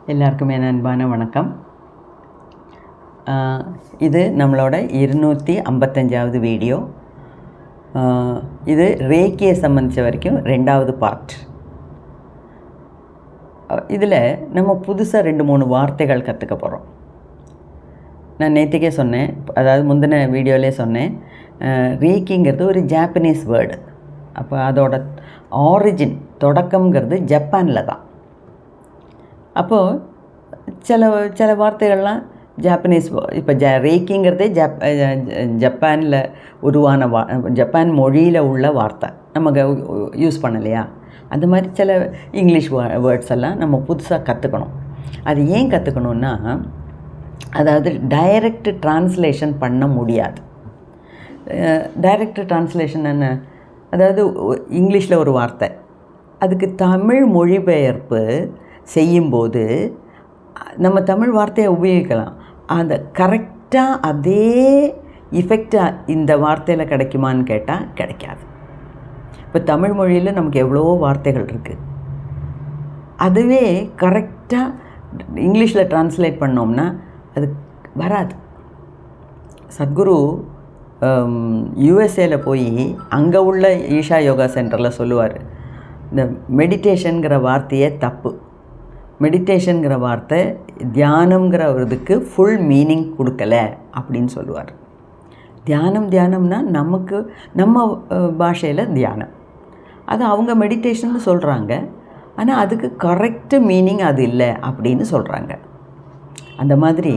எல்லாருக்குமே அன்பான வணக்கம். இது நம்மளோட 255வது வீடியோ. இது ரேக்கியை சம்மந்தித்த வரைக்கும் 2வது பார்ட். இதில் நம்ம புதுசாக 2-3 வார்த்தைகள் கற்றுக்க போகிறோம். நான் நேற்றுக்கே சொன்னேன், அதாவது முந்தின வீடியோவிலே சொன்னேன், ரேக்கிங்கிறது ஒரு ஜாப்பனீஸ் வேர்டு. அப்போ அதோட ஆரிஜின் தொடக்கங்கிறது ஜப்பானில் தான். அப்போது சில வார்த்தைகள்லாம் ஜாப்பனீஸ், இப்போ ரேக்கிங்கிறதே ஜப்பானில் உருவான ஜப்பான் மொழியில் உள்ள வார்த்தை நமக்கு யூஸ் பண்ணலையா. அந்த மாதிரி சில இங்கிலீஷ் வேர்ட்ஸ் எல்லாம் நம்ம புதுசாக கற்றுக்கணும். அது ஏன் கற்றுக்கணுன்னா, அதாவது டைரக்ட் டிரான்ஸ்லேஷன் பண்ண முடியாது. டைரக்ட் டிரான்ஸ்லேஷன் என்ன, அதாவது இங்கிலீஷில் ஒரு வார்த்தை அதுக்கு தமிழ் மொழிபெயர்ப்பு செய்யும்போது நம்ம தமிழ் வார்த்தையை உபயோகிக்கலாம். அந்த கரெக்டாக அதே இஃபெக்டாக இந்த வார்த்தையில் கிடைக்குமான்னு கேட்டால் கிடைக்காது. இப்போ தமிழ் மொழியில் நமக்கு எவ்வளவோ வார்த்தைகள் இருக்குது. அதுவே கரெக்டாக இங்கிலீஷில் ட்ரான்ஸ்லேட் பண்ணோம்னா அது வராது. சத்குரு யூஎஸ்ஏல போய் அங்கே உள்ள ஈஷா யோகா சென்டரில் சொல்லுவார், இந்த மெடிடேஷனுங்கிற வார்த்தையே தப்பு. மெடிடேஷனுங்கிற வார்த்தை தியானங்கிற இதுக்கு ஃபுல் மீனிங் கொடுக்கல அப்படின்னு சொல்லுவார். தியானம்னா நமக்கு நம்ம பாஷையில் தியானம், அது அவங்க மெடிடேஷன்னு சொல்கிறாங்க. ஆனால் அதுக்கு கரெக்டு மீனிங் அது இல்லை அப்படின்னு சொல்கிறாங்க. அந்த மாதிரி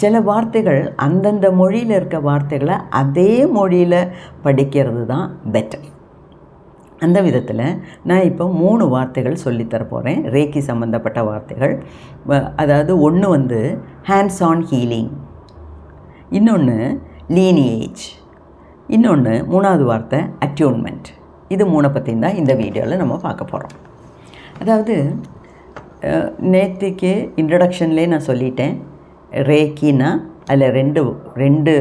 சில வார்த்தைகள் அந்தந்த மொழியில் இருக்க வார்த்தைகளை அதே மொழியில் படிக்கிறது தான் பெட்டர். அந்த விதத்தில் நான் இப்போ 3 வார்த்தைகள் சொல்லித்தர போகிறேன், ரேக்கி சம்மந்தப்பட்ட வார்த்தைகள். அதாவது ஒன்று ஹேண்ட்ஸ் ஆன் ஹீலிங், இன்னொன்று லீனியேஜ், இன்னொன்று 3வது வார்த்தை அட்யூன்மெண்ட். இது 3 பற்றியும் தான் இந்த வீடியோவில் நம்ம பார்க்க போகிறோம். அதாவது நேற்றுக்கு இன்ட்ரடக்ஷன்லேயே நான் சொல்லிட்டேன், ரேக்கின்னா அதில் ரெண்டு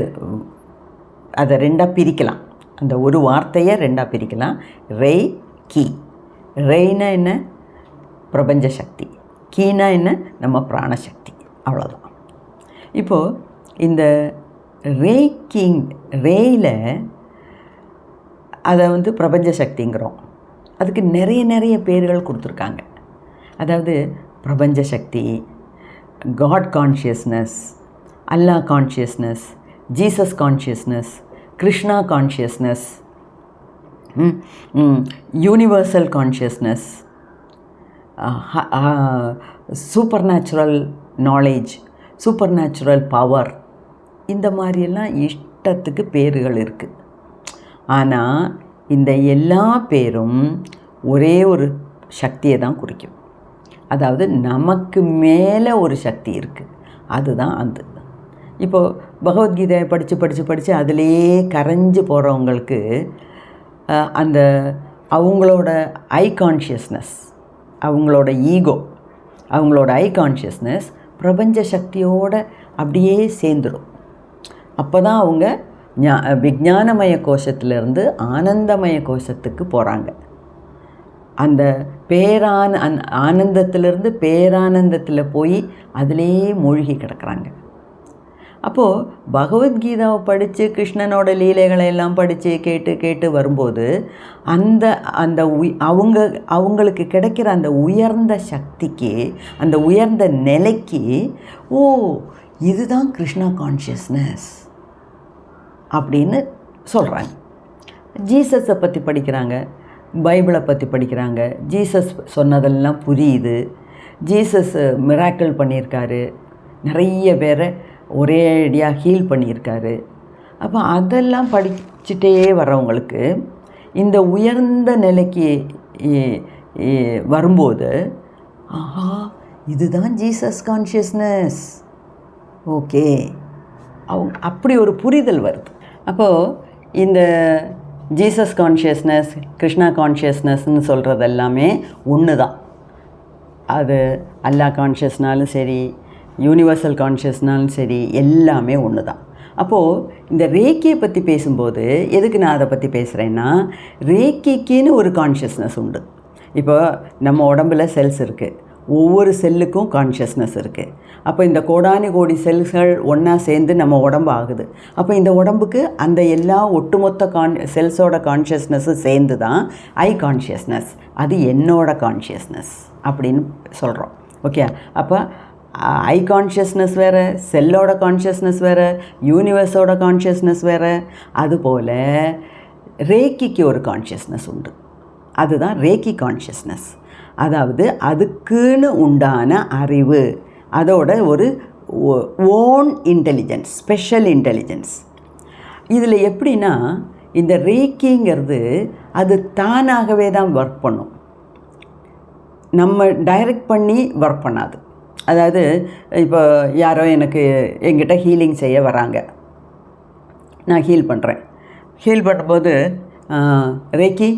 அதை 2ஆக பிரிக்கலாம். அந்த ஒரு வார்த்தையை 2ஆக பிரிக்கலாம். ரே கீ. ரேனா என்ன, பிரபஞ்ச சக்தி. கீனா என்ன, நம்ம பிராணசக்தி. அவ்வளோதான். இப்போது இந்த ரேயில் அதை பிரபஞ்ச சக்திங்கிறோம். அதுக்கு நிறைய பேர்கள் கொடுத்துருக்காங்க. அதாவது பிரபஞ்ச சக்தி, God consciousness, Allah consciousness, Jesus consciousness, Krishna consciousness, universal consciousness, supernatural knowledge, supernatural power, இந்த மாதிரியெல்லாம் இஷ்டத்துக்கு பேர்கள் இருக்குது. ஆனால் இந்த எல்லா பேரும் ஒரே ஒரு சக்தியை தான் குறிக்கும். அதாவது நமக்கு மேலே ஒரு சக்தி இருக்குது, அதுதான் அது. இப்போது பகவத்கீதையை படித்து அதிலேயே கரைஞ்சு போகிறவங்களுக்கு அந்த அவங்களோட ஐ கான்ஷியஸ்னஸ், அவங்களோட ஈகோ, அவங்களோட ஐ கான்ஷியஸ்னஸ் பிரபஞ்ச சக்தியோடு அப்படியே சேர்ந்துடும். அப்போ தான் அவங்க விஞ்ஞானமய கோஷத்துலேருந்து ஆனந்தமய கோஷத்துக்கு போகிறாங்க. அந்த ஆனந்தத்திலிருந்து பேரானந்தத்தில் போய் அதிலே மூழ்கி கிடக்கிறாங்க. அப்போது பகவத்கீதாவை படித்து கிருஷ்ணனோட லீலைகளை எல்லாம் படித்து கேட்டு வரும்போது அவங்களுக்கு கிடைக்கிற அந்த உயர்ந்த சக்திக்கு, அந்த உயர்ந்த நிலைக்கு, ஓ இதுதான் கிருஷ்ணா கான்ஷியஸ்னஸ் அப்படின்னு சொல்கிறாங்க. ஜீசஸை பற்றி படிக்கிறாங்க, பைபிளை பற்றி படிக்கிறாங்க. ஜீசஸ் சொன்னதெல்லாம் புரியுது. ஜீசஸ் மிராக்கிள் பண்ணியிருக்காரு, நிறைய பேரை ஒரே அடியாக ஹீல் பண்ணியிருக்காரு. அப்போ அதெல்லாம் படிச்சுட்டே வர்றவங்களுக்கு இந்த உயர்ந்த நிலைக்கு வரும்போது, ஆஹா இதுதான் ஜீசஸ் கான்ஷியஸ்னஸ், ஓகே, அப்படி ஒரு புரிதல் வருது. அப்போது இந்த ஜீசஸ் கான்ஷியஸ்னஸ், கிருஷ்ணா கான்ஷியஸ்னஸ்ன்னு சொல்கிறது எல்லாமே ஒன்று தான். அது அல்லாஹ் கான்ஷியஸ்னாலும் சரி, யூனிவர்சல் கான்ஷியஸ்னாலும் சரி, எல்லாமே ஒன்று தான். அப்போது இந்த ரேக்கியை பற்றி பேசும்போது எதுக்கு நான் அதை பற்றி பேசுகிறேன்னா, ரேக்கிக்குன்னு ஒரு கான்ஷியஸ்னஸ் உண்டு. இப்போ நம்ம உடம்பில் செல்ஸ் இருக்குது, ஒவ்வொரு செல்லுக்கும் கான்ஷியஸ்னஸ் இருக்குது. அப்போ இந்த கோடானி கோடி செல்கள் ஒன்றா சேர்ந்து நம்ம உடம்பு ஆகுது. அப்போ இந்த உடம்புக்கு அந்த எல்லா ஒட்டுமொத்த செல்ஸோட கான்ஷியஸ்னஸ்ஸும் சேர்ந்து தான் ஐ கான்ஷியஸ்னஸ், அது என்னோட கான்ஷியஸ்னஸ் அப்படின்னு சொல்கிறோம். ஓகே, அப்போ ஐ கான்ஷியஸ்னஸ் வேறு, செல்லோட கான்ஷியஸ்னஸ் வேறு, யூனிவர்ஸோட கான்ஷியஸ்னஸ் வேறு. அதுபோல் ரேக்கிக்கு ஒரு கான்ஷியஸ்னஸ் உண்டு, அதுதான் ரேக்கி கான்ஷியஸ்னஸ். அதாவது அதுக்குன்னு உண்டான அறிவு, அதோட ஒரு ஓன் இன்டெலிஜென்ஸ், ஸ்பெஷல் இன்டெலிஜென்ஸ். இதில் எப்படின்னா இந்த ரேக்கிங்கிறது அது தானாகவே தான் ஒர்க் பண்ணும், நம்ம டைரக்ட் பண்ணி ஒர்க் பண்ணாது. அதாவது இப்போ யாரோ என்கிட்ட ஹீலிங் செய்ய வராங்க, நான் ஹீல் பண்ணும்போது ரேக்கி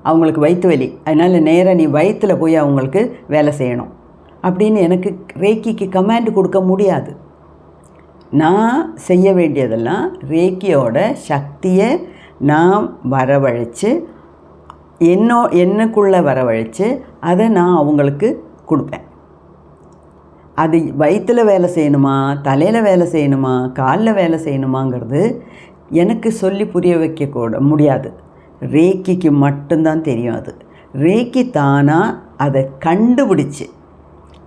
அவங்களுக்கு வயிற்று வலி, அதனால் நேராக நீ வயிற்றில் போய் அவங்களுக்கு வேலை செய்யணும் அப்படின்னு எனக்கு ரேக்கிக்கு கமாண்ட் கொடுக்க முடியாது. நான் செய்ய வேண்டியதெல்லாம் ரேக்கியோட சக்தியை நான் வரவழைச்சு என்னக்குள்ளே வரவழைச்சு அதை நான் அவங்களுக்கு கொடுப்பேன். அது வயிற்றில் வேலை செய்யணுமா, தலையில் வேலை செய்யணுமா, காலில் வேலை செய்யணுமாங்கிறது எனக்கு சொல்லி புரிய வைக்க முடியாது. ரேக்கிக்கு மட்டும்தான் தெரியும். அது ரேக்கி தானாக அதை கண்டுபிடிச்சி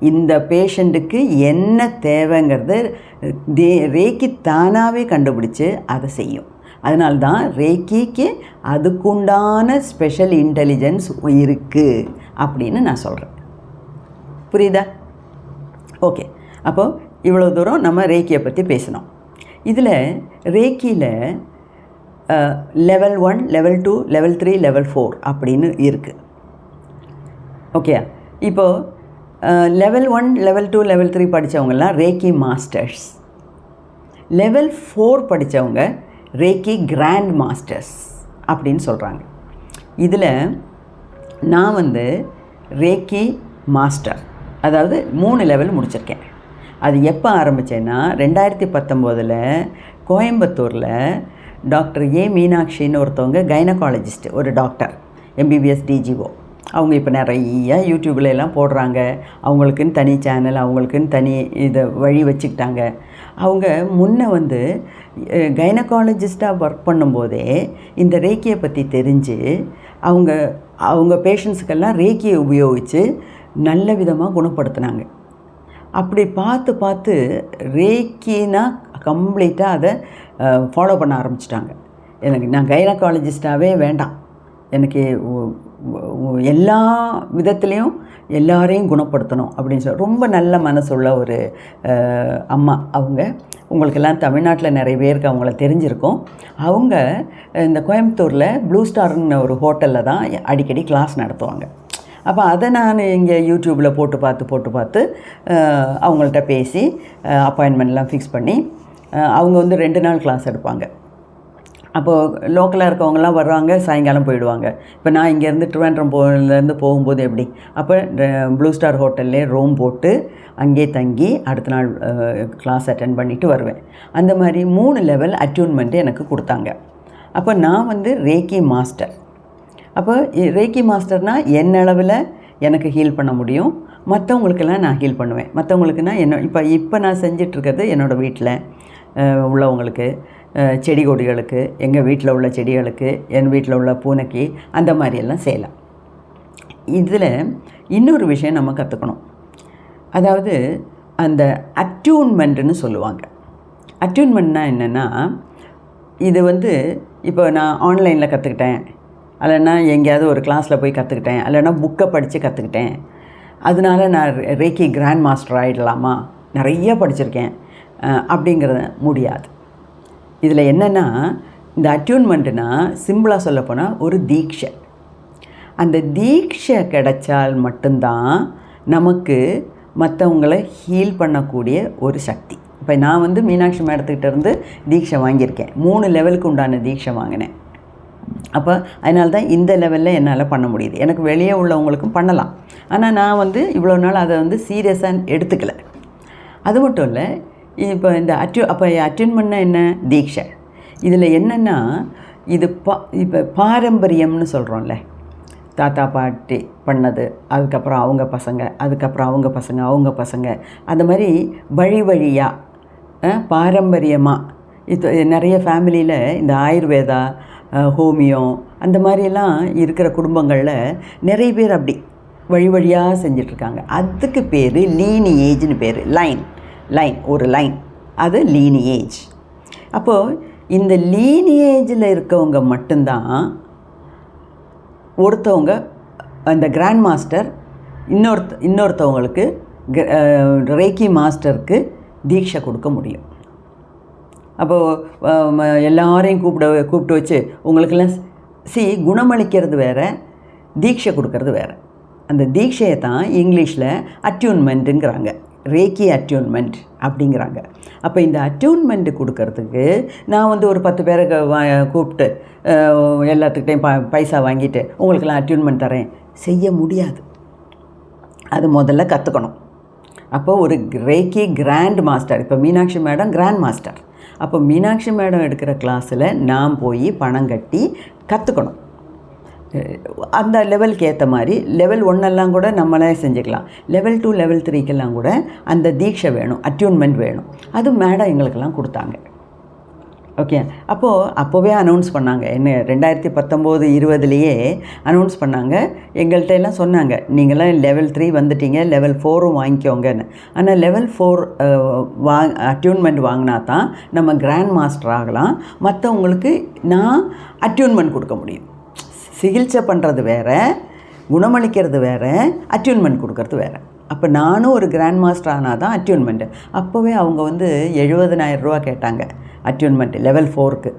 இந்த பேஷண்ட்டுக்கு என்ன தேவைங்கிறது ரேக்கி தானாகவே கண்டுபிடிச்சி அதை செய்யும். அதனால்தான் ரேக்கிக்கு அதுக்குண்டான ஸ்பெஷல் இன்டெலிஜென்ஸ் இருக்குது அப்படின்னு நான் சொல்கிறேன். புரியுதா? ஓகே, அப்போது இவ்வளோ தூரம் நம்ம ரேக்கியை பற்றி பேசினோம். இதில் ரேக்கியில் லெவல் 1, லெவல் 2, லெவல் 3, லெவல் 4 அப்படின்னு இருக்குது. ஓகே, இப்போது லெவல் 1, லெவல் 2, லெவல் 3 படித்தவங்கலாம் ரேக்கி மாஸ்டர்ஸ். லெவல் 4 படித்தவங்க ரேக்கி கிராண்ட் மாஸ்டர்ஸ் அப்படின்னு சொல்கிறாங்க. இதில் நான் ரேக்கி மாஸ்டர், அதாவது 3 லெவல் முடிச்சிருக்கேன். அது எப்போ ஆரம்பித்தேன்னா 2019 கோயம்புத்தூரில் டாக்டர் ஏ மீனாட்சின்னு ஒருத்தவங்க கைனகாலஜிஸ்ட், ஒரு டாக்டர், MBBS DGO. அவங்க இப்போ நிறைய யூடியூப்ல எல்லாம் போடுறாங்க. அவங்களுக்குன்னு தனி சேனல், அவங்களுக்குன்னு தனி இதை வழி வச்சுக்கிட்டாங்க. அவங்க முன்ன கைனகாலஜிஸ்ட்டாக ஒர்க் பண்ணும்போதே இந்த ரேக்கியை பற்றி தெரிஞ்சு அவங்க பேஷண்ட்ஸுக்கெல்லாம் ரேக்கியை உபயோகித்து நல்ல விதமாக குணப்படுத்தினாங்க. அப்படி பார்த்து ரேக்கினா கம்ப்ளீட்டாக அதை ஃபாலோ பண்ண ஆரம்பிச்சிட்டாங்க. நான் கைனகாலஜிஸ்டாகவே வேண்டாம், எனக்கு எல்லா விதத்துலேயும் எல்லாரையும் குணப்படுத்தணும் அப்படின்னு சொல்லி ரொம்ப நல்ல மனசுள்ள ஒரு அம்மா. அவங்க உங்களுக்கெல்லாம் தமிழ்நாட்டில் நிறைய பேருக்கு அவங்கள தெரிஞ்சிருக்கும். அவங்க இந்த கோயம்புத்தூரில் ப்ளூ ஸ்டார்னு ஒரு ஹோட்டலில் தான் அடிக்கடி கிளாஸ் நடத்துவாங்க. அப்போ அதை நான் இங்கே யூடியூப்பில் போட்டு பார்த்து அவங்கள்ட்ட பேசி அப்பாயின்மெண்ட்லாம் ஃபிக்ஸ் பண்ணி அவங்க 2 நாள் கிளாஸ் எடுப்பாங்க. அப்போது லோக்கலாக இருக்கவங்கலாம் வர்றாங்க, சாயங்காலம் போயிடுவாங்க. இப்போ நான் இங்கேருந்து ட்ரிவாண்ட்ரம் போகும்போது எப்படி, அப்போ ப்ளூ ஸ்டார் ஹோட்டல்லே ரூம் போட்டு அங்கே தங்கி அடுத்த நாள் கிளாஸ் அட்டெண்ட் பண்ணிவிட்டு வருவேன். அந்த மாதிரி 3 லெவல் அட்யூன்மெண்ட்டு எனக்கு கொடுத்தாங்க. அப்போ நான் ரேக்கி மாஸ்டர். அப்போ ரேக்கி மாஸ்டர்னால் என்னளவில் எனக்கு ஹீல் பண்ண முடியும், மற்றவங்களுக்கெல்லாம் நான் ஹீல் பண்ணுவேன். மற்றவங்களுக்குன்னா இப்போ நான் செஞ்சிட்ருக்கிறது என்னோடய வீட்டில் உள்ளவங்களுக்கு, செடி கொடிகளுக்கு, எங்கள் வீட்டில் உள்ள செடிகளுக்கு, என் வீட்டில் உள்ள பூனைக்கு, அந்த மாதிரியெல்லாம் செய்யலாம். இதில் இன்னொரு விஷயம் நம்ம கற்றுக்கணும். அதாவது அந்த அட்யூன்மெண்ட்டுன்னு சொல்லுவாங்க. அட்யூன்மெண்ட்னா என்னென்னா, இது இப்போ நான் ஆன்லைனில் கற்றுக்கிட்டேன், இல்லைன்னா எங்கேயாவது ஒரு கிளாஸில் போய் கற்றுக்கிட்டேன், இல்லைன்னா புக்கை படித்து கற்றுக்கிட்டேன், அதனால நான் ரேக்கி கிராண்ட் மாஸ்டர் ஆகிடலாமா, நிறைய படிச்சிருக்கேன் அப்படிங்கிறது முடியாது. இதில் என்னென்னா, இந்த அட்யூன்மெண்ட்டுனா சிம்பிளாக சொல்லப்போனால் ஒரு தீட்சை. அந்த தீட்சை கிடைச்சால் மட்டும்தான் நமக்கு மற்றவங்களை ஹீல் பண்ணக்கூடிய ஒரு சக்தி. இப்போ நான் மீனாட்சி மேடத்துக்கிட்ட இருந்து தீட்சை வாங்கியிருக்கேன். 3 லெவலுக்கு உண்டான தீட்சை வாங்கினேன். அப்போ அதனால தான் இந்த லெவலில் என்னால் பண்ண முடியுது. எனக்கு வெளியே உள்ளவங்களுக்கும் பண்ணலாம், ஆனால் நான் இவ்வளோ நாள் அதை சீரியஸாக எடுத்துக்கலை. அது மட்டும் இல்லை, இப்போ இந்த அட்யூன்மெண்ட்னா என்ன, தீட்சை. இதில் என்னென்னா, இது இப்போ பாரம்பரியம்னு சொல்கிறோம்ல, தாத்தா பாட்டி பண்ணது, அதுக்கப்புறம் அவங்க பசங்க, அதுக்கப்புறம் அவங்க பசங்க அந்த மாதிரி வழி வழியாக பாரம்பரியமாக இது நிறைய ஃபேமிலியில் இந்த ஆயுர்வேதா, ஹோமியோ அந்த மாதிரியெல்லாம் இருக்கிற குடும்பங்களில் நிறைய பேர் அப்படி வழி வழியாக செஞ்சிட்ருக்காங்க. அதுக்கு பேர் லீனியேஜ்னு பேர். லைன் ஒரு லைன், அது லீனியேஜ். அப்போது இந்த லீனியேஜில் இருக்கவங்க மட்டும்தான் ஒருத்தவங்க அந்த கிராண்ட் மாஸ்டர் இன்னொருத்தவங்களுக்கு ரேக்கி மாஸ்டருக்கு தீட்சை கொடுக்க முடியும். அப்போது எல்லாரையும் கூப்பிட்டு வச்சு உங்களுக்கெல்லாம் குணமளிக்கிறது வேறு, தீட்சை கொடுக்கறது வேறு. அந்த தீட்சையை தான் இங்கிலீஷில் அட்யூன்மெண்ட்டுங்கிறாங்க, ரேக்கி அட்யூன்மெண்ட் அப்படிங்கிறாங்க. அப்போ இந்த அட்யூன்மெண்ட்டு கொடுக்கறதுக்கு நான் ஒரு 10 பேரை கூப்பிட்டு எல்லாத்துக்கிட்டையும் பைசா வாங்கிட்டு உங்களுக்கெல்லாம் அட்யூன்மெண்ட் தரேன் செய்ய முடியாது. அது முதல்ல கற்றுக்கணும். அப்போ ஒரு ரேக்கி கிராண்ட் மாஸ்டர், இப்போ மீனாட்சி மேடம் கிராண்ட் மாஸ்டர், அப்போ மீனாட்சி மேடம் எடுக்கிற கிளாஸில் நான் போய் பணம் கட்டி கற்றுக்கணும். அந்த லெவலுக்கு ஏற்ற மாதிரி லெவல் 1 கூட நம்மளே செஞ்சுக்கலாம். லெவல் 2 லெவல் 3 கூட அந்த தீட்சை வேணும், அட்யூன்மெண்ட் வேணும். அது மேடம் எங்களுக்கெல்லாம் கொடுத்தாங்க. ஓகே, அப்போவே அனௌன்ஸ் பண்ணாங்க. என்ன 2019-20 அனௌன்ஸ் பண்ணாங்க. எங்கள்கிட்ட எல்லாம் சொன்னாங்க, நீங்களாம் லெவல் 3 வந்துட்டீங்க, லெவல் 4 வாங்கிக்கோங்கன்னு. ஆனால் லெவல் 4 அட்யூன்மெண்ட் வாங்கினா தான் நம்ம கிராண்ட் மாஸ்டர் ஆகலாம். மற்றவங்களுக்கு நான் அட்யூன்மெண்ட் கொடுக்க முடியும். சிகிச்சை பண்ணுறது வேறு, குணமளிக்கிறது வேறு, அட்யூன்மெண்ட் கொடுக்கறது வேறு. அப்போ நானும் ஒரு கிராண்ட் மாஸ்டர் ஆனால் தான் அட்யூன்மெண்ட்டு. அப்போவே அவங்க 70,000 ரூபா கேட்டாங்க அட்யூன்மெண்ட் லெவல் 4க்கு.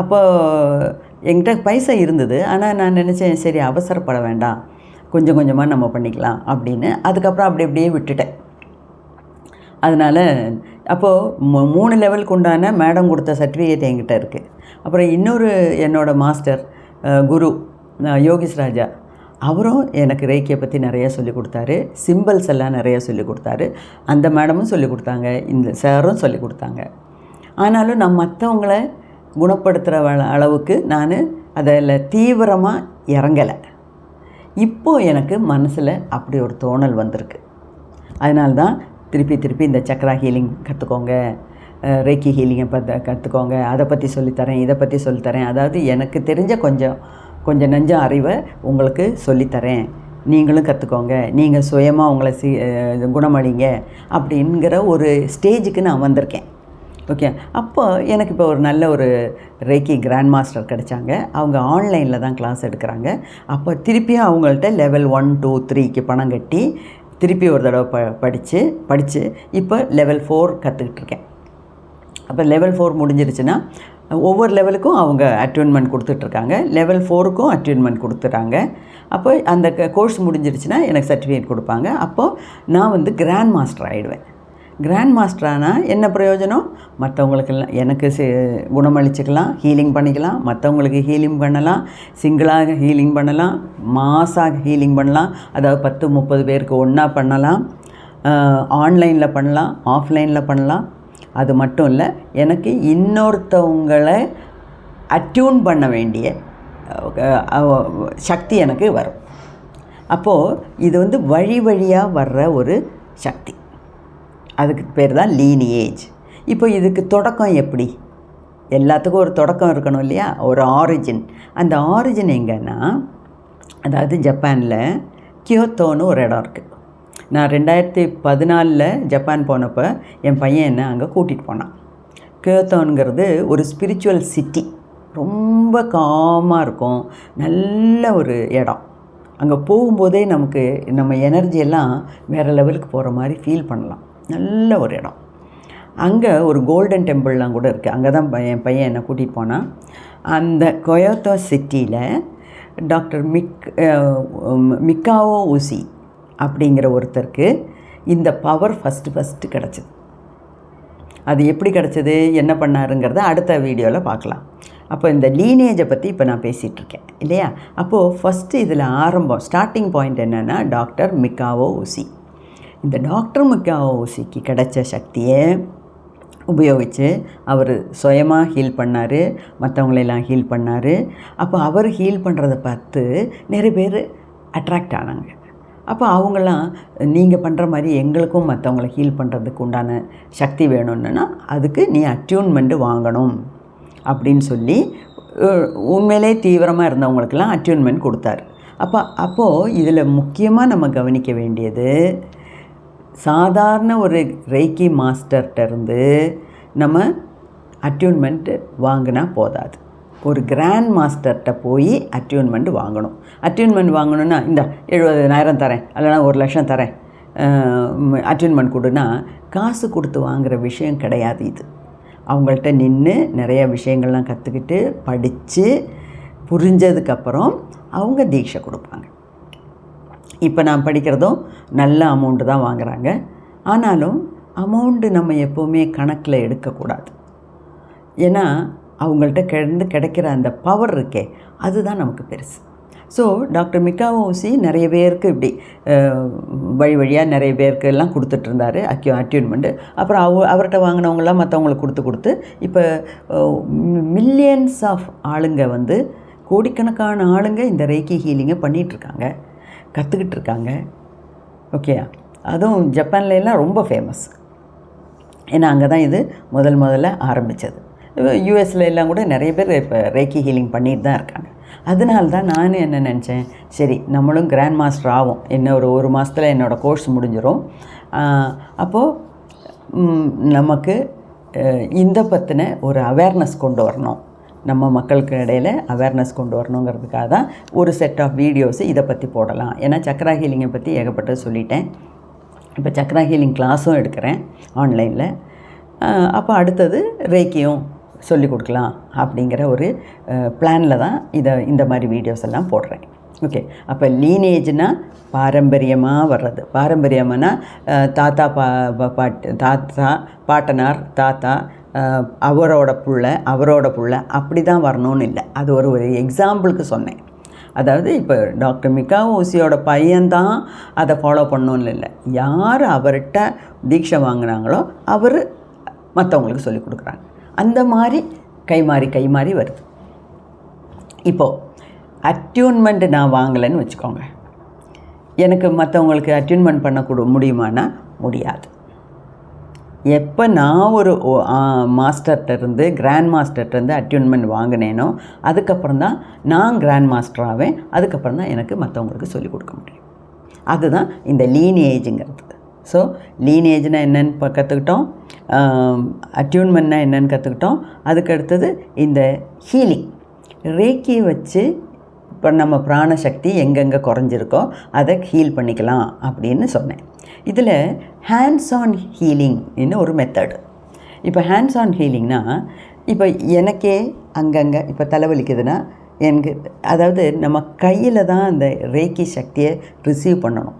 அப்போது என்கிட்ட பைசா இருந்தது. ஆனால் நான் நினச்சேன், சரி அவசரப்பட வேண்டாம், கொஞ்சம் கொஞ்சமாக நம்ம பண்ணிக்கலாம் அப்படின்னு. அதுக்கப்புறம் அப்படியே விட்டுட்டேன். அதனால் அப்போது 3 லெவலுக்கு உண்டான மேடம் கொடுத்த சர்டிஃபிகேட் என்கிட்ட இருக்குது. அப்புறம் இன்னொரு என்னோடய மாஸ்டர் குரு யோகிஸ் ராஜா, அவரும் எனக்கு ரேக்கியை பற்றி நிறைய சொல்லிக் கொடுத்தாரு. சிம்பிள்ஸ் எல்லாம் நிறைய சொல்லிக் கொடுத்தாரு. அந்த மேடமும் சொல்லிக் கொடுத்தாங்க, இந்த சாரும் சொல்லிக் கொடுத்தாங்க. ஆனாலும் நான் மற்றவங்கள குணப்படுத்துகிற அளவுக்கு நான் அதில் தீவிரமாக இறங்கலை. இப்போது எனக்கு மனசில் அப்படி ஒரு தோணல் வந்திருக்கு. அதனால்தான் திருப்பி இந்த சக்ரா ஹீலிங் கற்றுக்கோங்க, ரேக்கி ஹீலிங்கை கற்றுக்கோங்க, அதை பற்றி சொல்லித்தரேன், இதை பற்றி சொல்லித்தரேன். அதாவது எனக்கு தெரிஞ்ச கொஞ்சம் நஞ்சம் அறிவை உங்களுக்கு சொல்லித்தரேன், நீங்களும் கற்றுக்கோங்க, நீங்கள் சுயமாக உங்களை குணமளிங்க அப்படிங்கிற ஒரு ஸ்டேஜுக்கு நான் வந்திருக்கேன். ஓகே, அப்போ எனக்கு இப்போ ஒரு நல்ல ஒரு ரேக்கி கிராண்ட் மாஸ்டர் கிடைச்சாங்க. அவங்க ஆன்லைனில் தான் கிளாஸ் எடுக்கிறாங்க. அப்போ திருப்பியும் அவங்கள்ட்ட லெவல் 1, 2, 3க்கு பணம் கட்டி திருப்பி ஒரு தடவை படித்து இப்போ லெவல் 4 கற்றுக்கிட்டு இருக்கேன். அப்போ லெவல் 4 முடிஞ்சிருச்சுன்னா ஒவ்வொரு லெவலுக்கும் அவங்க அட்யூன்மெண்ட் கொடுத்துட்ருக்காங்க. லெவல் 4க்கும் அட்யூன்மெண்ட் கொடுத்துட்றாங்க. அப்போ அந்த கோர்ஸ் முடிஞ்சிருச்சுன்னா எனக்கு சர்டிஃபிகேட் கொடுப்பாங்க. அப்போது நான் கிராண்ட் மாஸ்டர் ஆகிடுவேன். கிராண்ட் மாஸ்டர் ஆனால் என்ன பிரயோஜனம்? மற்றவங்களுக்கெல்லாம் எனக்கு குணமளிச்சுக்கலாம், ஹீலிங் பண்ணிக்கலாம், மற்றவங்களுக்கு ஹீலிங் பண்ணலாம், சிங்கிளாக ஹீலிங் பண்ணலாம், மாஸாக ஹீலிங் பண்ணலாம். அதாவது 10-30 பேருக்கு ஒன்றா பண்ணலாம், ஆன்லைனில் பண்ணலாம், ஆஃப்லைனில் பண்ணலாம். அது மட்டும் இல்லை, எனக்கு இன்னொருத்தவங்களை அட்யூன் பண்ண வேண்டிய சக்தி எனக்கு வரும். அப்போது இது வழி வழியாக வர்ற ஒரு சக்தி. அதுக்கு பேர் தான் லீனியேஜ். இப்போ இதுக்கு தொடக்கம் எப்படி? எல்லாத்துக்கும் ஒரு தொடக்கம் இருக்கணும் இல்லையா, ஒரு ஆரிஜின். அந்த ஆரிஜின் எங்கன்னா, அதாவது ஜப்பானில் கியோத்தோன்னு ஒரு இடம் இருக்குது. நான் 2014 ஜப்பான் போனப்போ என் பையன் என்ன அங்கே கூட்டிகிட்டு போனான். கியோத்தோங்கிறது ஒரு ஸ்பிரிச்சுவல் சிட்டி, ரொம்ப காமாக இருக்கும், நல்ல ஒரு இடம். அங்கே போகும்போதே நமக்கு நம்ம எனர்ஜியெல்லாம் வேறு லெவலுக்கு போகிற மாதிரி ஃபீல் பண்ணலாம். நல்ல ஒரு இடம். அங்கே ஒரு கோல்டன் டெம்பிள்லாம் கூட இருக்குது. அங்கே தான் என் பையன் என்னை கூட்டிகிட்டு போனான். அந்த கொயோத்தோ சிட்டியில் டாக்டர் மிக்காவோ ஊசி அப்படிங்கிற ஒருத்தருக்கு இந்த பவர் ஃபஸ்ட்டு கிடச்சிது. அது எப்படி கிடச்சிது, என்ன பண்ணாருங்கிறத அடுத்த வீடியோவில் பார்க்கலாம். அப்போ இந்த லீனேஜை பற்றி இப்போ நான் பேசிகிட்ருக்கேன் இல்லையா. அப்போது ஃபஸ்ட்டு இதில் ஸ்டார்டிங் பாயிண்ட் என்னென்னா டாக்டர் மிக்காவோ ஊசி. இந்த டாக்டர் மிக்காவோ ஊசிக்கு கிடைச்ச சக்தியை உபயோகித்து அவர் சுயமாக ஹீல் பண்ணார், மற்றவங்களெல்லாம் ஹீல் பண்ணார். அப்போ அவர் ஹீல் பண்ணுறதை பார்த்து நிறைய பேர் அட்ராக்ட் ஆனாங்க. அப்போ அவங்களாம் நீங்கள் பண்ணுற மாதிரி எங்களுக்கும் மற்றவங்கள ஹீல் பண்ணுறதுக்கு உண்டான சக்தி வேணும்னா அதுக்கு நீ அட்யூன்மெண்ட்டு வாங்கணும் அப்படின்னு சொல்லி உண்மையிலே தீவிரமாக இருந்தவங்களுக்கெல்லாம் அட்யூன்மெண்ட் கொடுத்தாரு. அப்போது இதில் முக்கியமாக நம்ம கவனிக்க வேண்டியது, சாதாரண ஒரு ரேக்கி மாஸ்டர்கிட்ட இருந்து நம்ம அட்யூன்மெண்ட்டு வாங்கினா போதாது. ஒரு கிராண்ட் மாஸ்டர்கிட்ட போய் அட்யூன்மெண்ட் வாங்கணும். அட்யூன்மெண்ட் வாங்கணுன்னா இந்த 70,000 தரேன், இல்லைனா 1,00,000 தரேன், அட்யூன்மெண்ட் கொடுன்னா காசு கொடுத்து வாங்குகிற விஷயம் கிடையாது இது. அவங்கள்ட்ட நின்று நிறைய விஷயங்கள்லாம் கற்றுக்கிட்டு படித்து புரிஞ்சதுக்கப்புறம் அவங்க தீட்சை கொடுப்பாங்க. இப்போ நான் படிக்கிறதும் நல்ல அமௌண்ட்டு தான் வாங்குகிறாங்க. ஆனாலும் அமௌண்ட்டு நம்ம எப்போவுமே கணக்கில் எடுக்கக்கூடாது. ஏன்னா அவங்கள்ட்ட கிடைக்கிற அந்த பவர் இருக்கே, அதுதான் நமக்கு பெருசு. ஸோ டாக்டர் மிகாவோ ஊசி நிறைய பேருக்கு இப்படி வழியாக நிறைய பேருக்கு எல்லாம் கொடுத்துட்ருந்தார் அட்யூன்மெண்ட்டு. அப்புறம் அவர்கிட்ட வாங்கினவங்களாம் மற்றவங்களுக்கு கொடுத்து இப்போ மில்லியன்ஸ் ஆஃப் ஆளுங்க வந்து, கோடிக்கணக்கான ஆளுங்க இந்த ரேக்கி ஹீலிங்கை பண்ணிகிட்ருக்காங்க, கற்றுக்கிட்டு இருக்காங்க. ஓகே, அதுவும் ஜப்பான்லாம் ரொம்ப ஃபேமஸ். ஏன்னா அங்கே தான் இது முதல்ல ஆரம்பித்தது. யூஎஸில் எல்லாம் கூட நிறைய பேர் இப்போ ரேக்கி ஹீலிங் பண்ணிட்டு தான் இருக்காங்க. அதனால தான் நான் என்ன நினச்சேன், சரி நம்மளும் கிராண்ட் மாஸ்டர் ஆகும், இன்னும் ஒரு மாதத்தில் என்னோடய கோர்ஸ் முடிஞ்சிடும். அப்போது நமக்கு இந்த பற்றின ஒரு அவேர்னஸ் கொண்டு வரணும், நம்ம மக்களுக்கு இடையில் அவேர்னஸ் கொண்டு வரணுங்கிறதுக்காக தான் ஒரு செட் ஆஃப் வீடியோஸு இதை பற்றி போடலாம். ஏன்னா சக்ரா ஹீலிங்கை பற்றி ஏகப்பட்டது சொல்லிட்டேன். இப்போ சக்ரா ஹீலிங் கிளாஸும் எடுக்கிறேன் ஆன்லைனில். அப்போ அடுத்தது ரேக்கியும் சொல்லிக் கொடுக்கலாம் அப்படிங்கிற ஒரு பிளானில் தான் இந்த மாதிரி வீடியோஸ் எல்லாம் போடுறேன். ஓகே, அப்போ லீனேஜ்னால் பாரம்பரியமாக வர்றது. பாரம்பரியம்னா தாத்தா பாட்டனார் தாத்தா அவரோட புள்ள அப்படி தான் வரணும்னு இல்லை. அது ஒரு எக்ஸாம்பிளுக்கு சொன்னேன். அதாவது இப்போ டாக்டர் மிகாவோ ஊசியோட பையன்தான் அதை ஃபாலோ பண்ணணும்னு இல்லை. யார் அவர்கிட்ட தீட்சை வாங்கினாங்களோ அவர் மற்றவங்களுக்கு சொல்லிக் கொடுக்குறாங்க. அந்த மாதிரி கை மாறி வருது. இப்போது அட்யூன்மெண்ட் நான் வாங்கலைன்னு வச்சுக்கோங்க, எனக்கு மற்றவங்களுக்கு அட்யூன்மெண்ட் பண்ண முடியுமானா முடியாது. எப்போ நான் ஒரு மாஸ்டர்கிட்டருந்து கிராண்ட் மாஸ்டர்கிட்டருந்து அட்யூன்மெண்ட் வாங்கினேனோ அதுக்கப்புறம் தான் நான் கிராண்ட் மாஸ்டர் ஆவேன். அதுக்கப்புறம் தான் எனக்கு மற்றவங்களுக்கு சொல்லிக் கொடுக்க முடியும். அதுதான் இந்த லீனேஜுங்கிறது. ஸோ லீனேஜ்னால் என்னென்னு கற்றுக்கிட்டோம், அட்யூன்மெண்ட்னா என்னென்னு கற்றுக்கிட்டோம். அதுக்கு அடுத்தது இந்த ஹீலிங் ரேக்கியை வச்சு இப்போ நம்ம பிராணசக்தி எங்கெங்கே குறைஞ்சிருக்கோ அதை ஹீல் பண்ணிக்கலாம் அப்படின்னு சொன்னேன். இதில் ஹேண்ட்ஸ் ஆன் ஹீலிங்னு ஒரு மெத்தடு. இப்போ ஹேண்ட்ஸ் ஆன் ஹீலிங்னால், இப்போ எனக்கே அங்கங்கே இப்போ தலைவலிக்குதுன்னா எனக்கு, அதாவது நம்ம கையில் தான் அந்த ரேக்கி சக்தியை ரிசீவ் பண்ணணும்.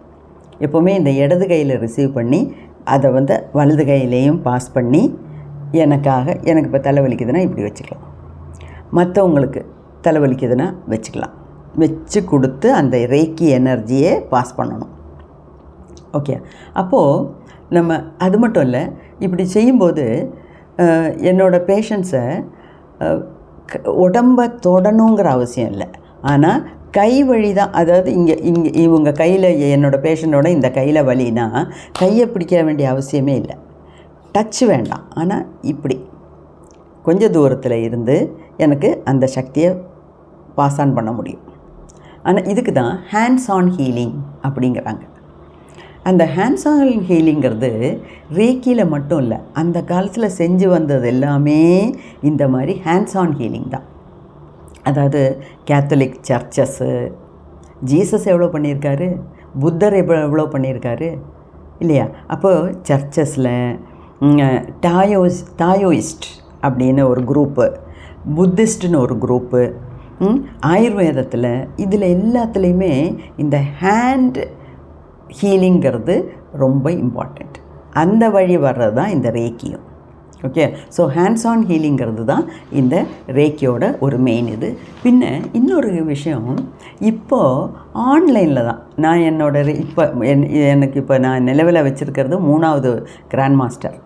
எப்போவுமே இந்த இடது கையில் ரிசீவ் பண்ணி அதை வந்து வலது கையிலையும் பாஸ் பண்ணி எனக்கு இப்போ தலைவலிக்குதுன்னா இப்படி வச்சுக்கலாம், மற்றவங்களுக்கு தலைவலிக்குதுன்னா வச்சு கொடுத்து அந்த ரேக்கி எனர்ஜியை பாஸ் பண்ணணும். ஓகே, அப்போது நம்ம அது மட்டும் இல்லை, இப்படி செய்யும்போது என்னோடய பேஷண்ட்ஸை உடம்பை தொடணுங்கிற அவசியம் இல்லை. ஆனால் கை வழி தான், அதாவது இங்கே இவங்க கையில், என்னோடய பேஷண்ட்டோட இந்த கையில் வலினா கையை பிடிக்க வேண்டிய அவசியமே இல்லை, டச் வேண்டாம். ஆனால் இப்படி கொஞ்சம் தூரத்தில் இருந்து எனக்கு அந்த சக்தியை பாஸ் ஆன் பண்ண முடியும். ஆனால் இதுக்கு தான் ஹேண்ட்ஸ் ஆன் ஹீலிங் அப்படிங்கிறாங்க. அந்த ஹேண்ட்ஸ் ஆன் ஹீலிங்கிறது ரேக்கியில் மட்டும் இல்லை, அந்த காலத்தில் செஞ்சு வந்தது எல்லாமே இந்த மாதிரி ஹேண்ட்ஸ் ஆன் ஹீலிங் தான். அதாவது கேத்தலிக் சர்ச்சஸ்ஸு, ஜீசஸ் எவ்வளோ பண்ணியிருக்காரு, புத்தர் எவ்வளோ பண்ணியிருக்காரு இல்லையா? அப்போது சர்ச்சஸில் டாயோயிஸ்ட் அப்படின்னு ஒரு குரூப்பு, புத்திஸ்ட்னு ஒரு குரூப்பு, ஆயுர்வேதத்தில், இதில் எல்லாத்துலேயுமே இந்த ஹேண்ட் ஹீலிங்கிறது ரொம்ப இம்பார்ட்டண்ட். அந்த வழி வர்றது தான் இந்த ரேக்கியும். ஓகே, ஸோ ஹேண்ட்ஸ் ஆன் ஹீலிங்கிறது தான் இந்த ரேக்கியோட ஒரு மெயின் இது. பின்ன இன்னொரு விஷயம், இப்போது ஆன்லைனில் தான் நான் எனக்கு இப்போ நான் நிலவில் வச்சுருக்கிறது 3வது கிராண்ட் மாஸ்டர்.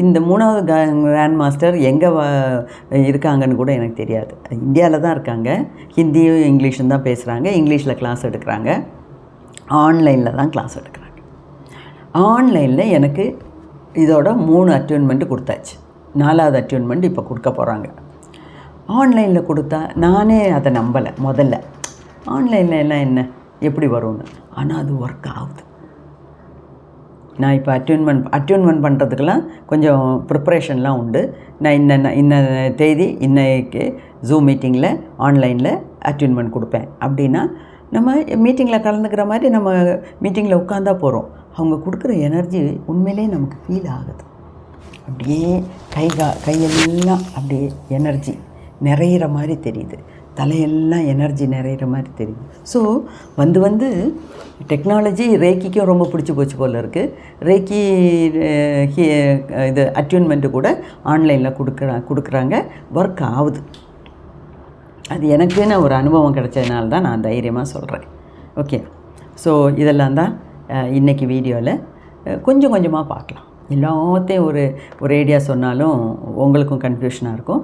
இந்த 3வது கிராண்ட் மாஸ்டர் எங்கே இருக்காங்கன்னு கூட எனக்கு தெரியாது. இந்தியாவில் தான் இருக்காங்க. ஹிந்தியும் இங்கிலீஷும் தான் பேசுகிறாங்க. இங்கிலீஷில் கிளாஸ் எடுக்கிறாங்க. ஆன்லைனில் தான் கிளாஸ் எடுக்கிறாங்க. ஆன்லைனில் எனக்கு இதோட 3 அட்யூன்மெண்ட்டு கொடுத்தாச்சு. 4வது அட்யூன்மெண்ட் இப்போ கொடுக்க போகிறாங்க. ஆன்லைனில் கொடுத்தா நானே அதை நம்பலை முதல்ல. ஆன்லைனில் எல்லாம் என்ன எப்படி வரும்னு. ஆனால் அது ஒர்க் ஆகுது. நான் இப்போ அட்யூன்மெண்ட் பண்ணுறதுக்கெல்லாம் கொஞ்சம் ப்ரிப்ரேஷன்லாம் உண்டு. நான் இன்ன தேதி இன்னைக்கு ஜூம் மீட்டிங்கில் ஆன்லைனில் அட்யூன்மெண்ட் கொடுப்பேன் அப்படின்னா நம்ம மீட்டிங்கில் கலந்துக்கிற மாதிரி நம்ம மீட்டிங்கில் உட்காந்தா போகிறோம். அவங்க கொடுக்குற எனர்ஜி உண்மையிலே நமக்கு ஃபீல் ஆகுது. அப்படியே கையெல்லாம் அப்படியே எனர்ஜி நிறையிற மாதிரி தெரியுது. தலையெல்லாம் எனர்ஜி நிறையிற மாதிரி தெரியுது. ஸோ வந்து டெக்னாலஜி ரேக்கிக்கும் ரொம்ப பிடிச்சி போச்சு போல் இருக்குது. ரேக்கி இது அட்யூன்மெண்ட்டு கூட ஆன்லைனில் கொடுக்குறாங்க. ஒர்க் ஆகுது. அது எனக்குன்னு ஒரு அனுபவம் கிடைச்சதுனால தான் நான் தைரியமாக சொல்கிறேன். ஓகே. ஸோ இதெல்லாம் தான் இன்றைக்கி வீடியோவில் கொஞ்சம் கொஞ்சமாக பார்க்கலாம். எல்லாத்தையும் ஒரு ஐடியா சொன்னாலும் உங்களுக்கும் கன்ஃபியூஷனாக இருக்கும்.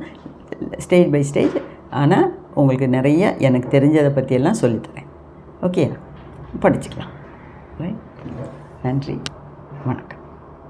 Stage by stage. ஆனால் உங்களுக்கு நிறைய எனக்கு தெரிஞ்சதை பற்றியெல்லாம் சொல்லித்தரேன். ஓகே, படிச்சுக்கலாம். ரைட். நன்றி, வணக்கம்.